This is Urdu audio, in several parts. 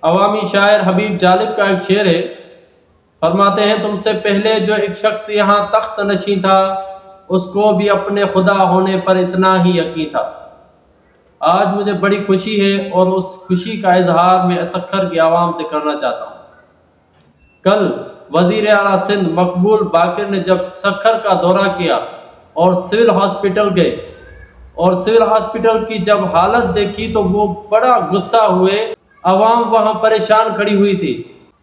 عوامی شاعر حبیب جالب کا ایک شعر ہے، فرماتے ہیں تم سے پہلے جو ایک شخص یہاں تخت نشین تھا، اس کو بھی اپنے خدا ہونے پر اتنا ہی یقین تھا۔ آج مجھے بڑی خوشی ہے اور اس خوشی کا اظہار میں سکھر کی عوام سے کرنا چاہتا ہوں۔ کل وزیر اعلیٰ سندھ مقبول باقر نے جب سکھر کا دورہ کیا اور سول ہاسپٹل گئے اور سول ہاسپٹل کی جب حالت دیکھی تو وہ بڑا غصہ ہوئے۔ عوام وہاں پریشان کھڑی ہوئی تھی،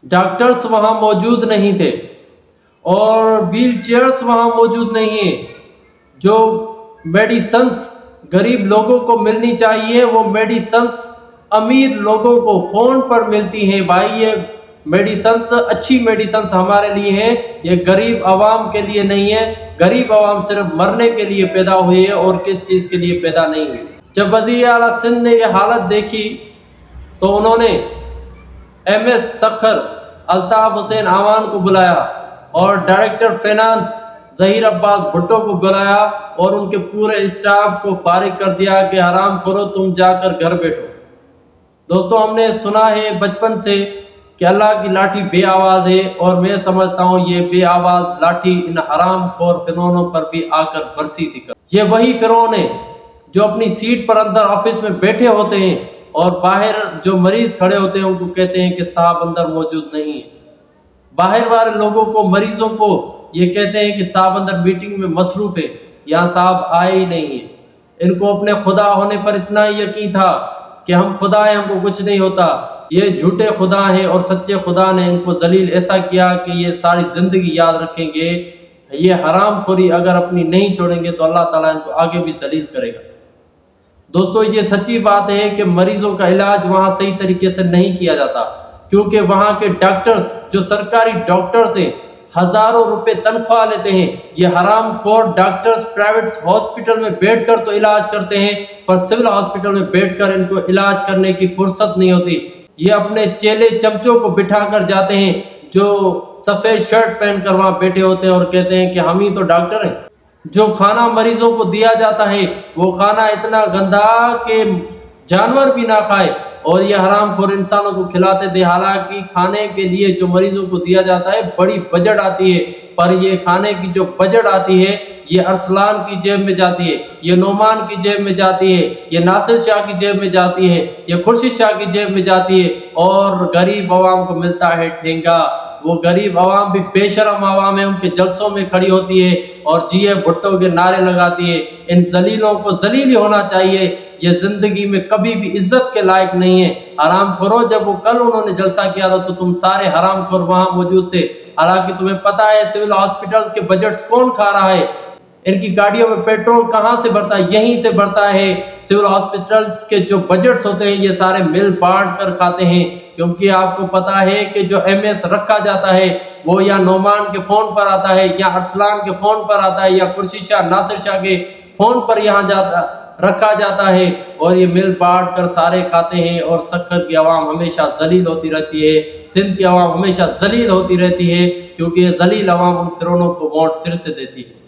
ڈاکٹرز وہاں موجود نہیں تھے اور ویل چیئرز وہاں موجود نہیں ہیں۔ جو میڈیسنز غریب لوگوں کو ملنی چاہیے وہ میڈیسنز امیر لوگوں کو فون پر ملتی ہیں۔ بھائی یہ میڈیسنز اچھی میڈیسنز ہمارے لیے ہیں، یہ غریب عوام کے لیے نہیں ہے۔ غریب عوام صرف مرنے کے لیے پیدا ہوئی ہے اور کس چیز کے لیے پیدا نہیں ہوئی۔ جب وزیر اعلیٰ سندھ نے یہ حالت دیکھی تو انہوں نے ایم ایس سکھر الطاف حسین اعوان کو بلایا اور ڈائریکٹر فائنانس ظہیر عباس بھٹو کو بلایا اور ان کے پورے اسٹاف کو فارغ کر دیا کہ حرام کرو تم جا کر گھر بیٹھو۔ دوستو ہم نے سنا ہے بچپن سے کہ اللہ کی لاٹھی بے آواز ہے، اور میں سمجھتا ہوں یہ بے آواز لاٹھی ان حرام خور فرعونوں پر بھی آ کر برسی تھی۔ یہ وہی فرعون ہے جو اپنی سیٹ پر اندر آفس میں بیٹھے ہوتے ہیں اور باہر جو مریض کھڑے ہوتے ہیں ان کو کہتے ہیں کہ صاحب اندر موجود نہیں ہے۔ باہر والے لوگوں کو، مریضوں کو یہ کہتے ہیں کہ صاحب اندر میٹنگ میں مصروف ہے، یہاں صاحب آئے ہی نہیں ہے۔ ان کو اپنے خدا ہونے پر اتنا ہی یقین تھا کہ ہم خدا ہیں، ہم کو کچھ نہیں ہوتا۔ یہ جھوٹے خدا ہیں اور سچے خدا نے ان کو ذلیل ایسا کیا کہ یہ ساری زندگی یاد رکھیں گے۔ یہ حرام خوری اگر اپنی نہیں چھوڑیں گے تو اللہ تعالیٰ ان کو آگے بھی ذلیل کرے گا۔ دوستو یہ سچی بات ہے کہ مریضوں کا علاج وہاں صحیح طریقے سے نہیں کیا جاتا، کیونکہ وہاں کے ڈاکٹرز جو سرکاری ڈاکٹرز ہیں ہزاروں روپے تنخواہ لیتے ہیں۔ یہ حرام خور ڈاکٹرز پرائیویٹ ہاسپٹل میں بیٹھ کر تو علاج کرتے ہیں، پر سول ہاسپٹل میں بیٹھ کر ان کو علاج کرنے کی فرصت نہیں ہوتی۔ یہ اپنے چیلے چمچوں کو بٹھا کر جاتے ہیں جو سفید شرٹ پہن کر وہاں بیٹھے ہوتے ہیں اور کہتے ہیں کہ ہم ہی تو ڈاکٹر ہیں۔ جو کھانا مریضوں کو دیا جاتا ہے وہ کھانا اتنا گندا کہ جانور بھی نہ کھائے، اور یہ حرام خور انسانوں کو کھلاتے تھے۔ حالانکہ کھانے کے لیے جو مریضوں کو دیا جاتا ہے بڑی بجٹ آتی ہے، پر یہ کھانے کی جو بجٹ آتی ہے یہ ارسلان کی جیب میں جاتی ہے، یہ نعمان کی جیب میں جاتی ہے، یہ ناصر شاہ کی جیب میں جاتی ہے، یہ خورشید شاہ کی جیب میں جاتی ہے، اور غریب عوام کو ملتا ہے ٹھینگا۔ وہ غریب عوام بھی بے شرم عوام ہے، ان کے جلسوں میں کھڑی ہوتی ہے اور جی اے بھٹو کے نعرے لگاتی ہے۔ ان ذلیلوں کو ذلیل ہی ہونا چاہیے، یہ زندگی میں کبھی بھی عزت کے لائق نہیں ہے۔ حرام خورو، جب وہ کل انہوں نے جلسہ کیا تھا تو تم سارے حرام خور وہاں موجود تھے، حالانکہ تمہیں پتا ہے سول ہاسپٹل کے بجٹس کون کھا رہا ہے، ان کی گاڑیوں میں پیٹرول کہاں سے بھرتا ہے، یہیں سے بھرتا ہے۔ سول ہاسپٹلز کے جو بجٹس ہوتے ہیں یہ سارے مل بانٹ کر کھاتے ہیں، کیونکہ آپ کو پتا ہے کہ جو ایم ایس رکھا جاتا ہے وہ یا نعمان کے فون پر آتا ہے، یا ارسلان کے فون پر آتا ہے، یا خورشید شاہ ناصر شاہ کے فون پر یہاں رکھا جاتا ہے، اور یہ مل بانٹ کر سارے کھاتے ہیں۔ اور سکھر کی عوام ہمیشہ ذلیل ہوتی رہتی ہے، سندھ کی عوام ہمیشہ ذلیل ہوتی رہتی ہے، کیونکہ یہ ذلیل عوام ان فرعونوں کو ووٹ پھر سے دیتی ہے۔